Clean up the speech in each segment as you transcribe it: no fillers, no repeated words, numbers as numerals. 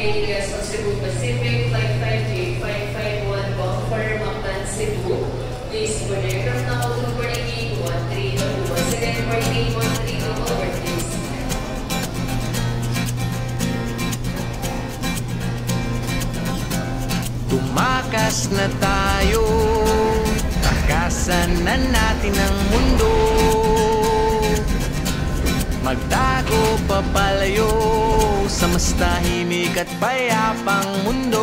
alias of Cebu Pacific, Flight 53551, bound for Mactan, Cebu. Please board aircraft now to boarding gate 132. Once again, boarding gate 132, over please. Tumakas na tayo, takasan na natin ang mundo. Magtago papalayo sa mas tahimik at payapang mundo.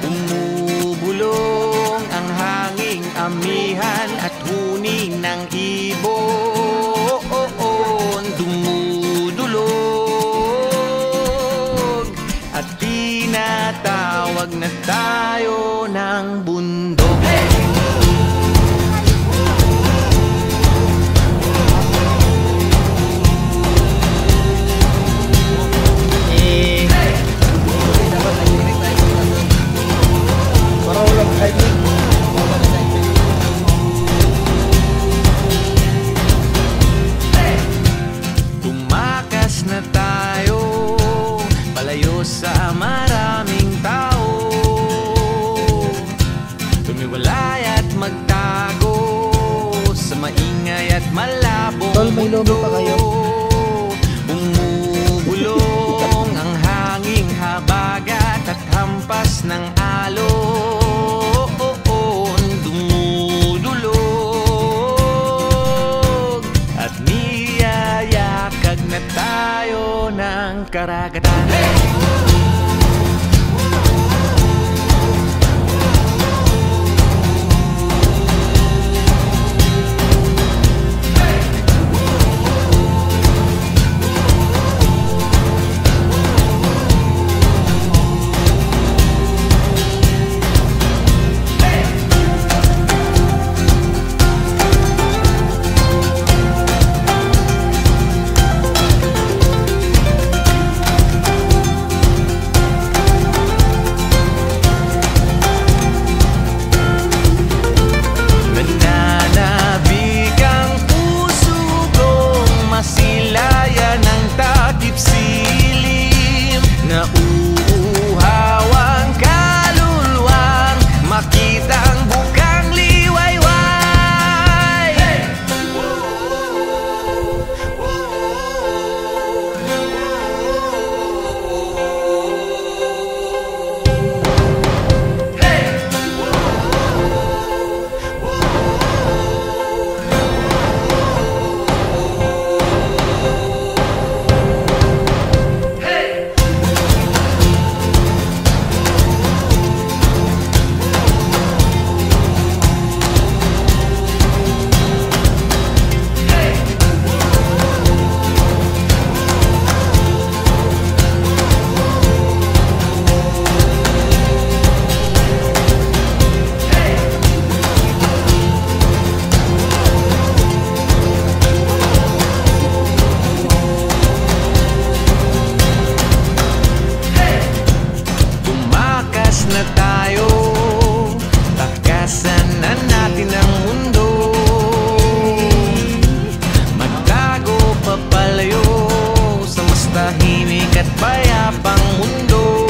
Umubulong ang hanging amihan at huni ng ibon. Dumudulog at tinatawag na tayo ng bundok. Tumakas na tayo, palayo sa maraming tao. Tumiwalay at magtago sa maingay at malabong Tol, may lobo pa kayo? Bumubulong ang hanging habagat at hampas ng alon. Dumudulog at niyayakag na tayo ng karagatan. Na tayo, takasan na natin ang mundo. Magtago papalayo sa mas tahimik at payapang mundo.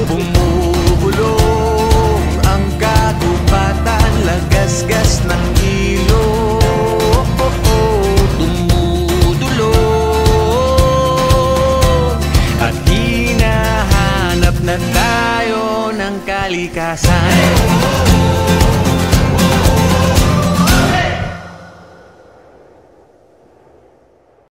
Bumubulong ang kagubatan, lagasgas ng ilog. Dumudulog at hinahanap na tayo ng kalikasan.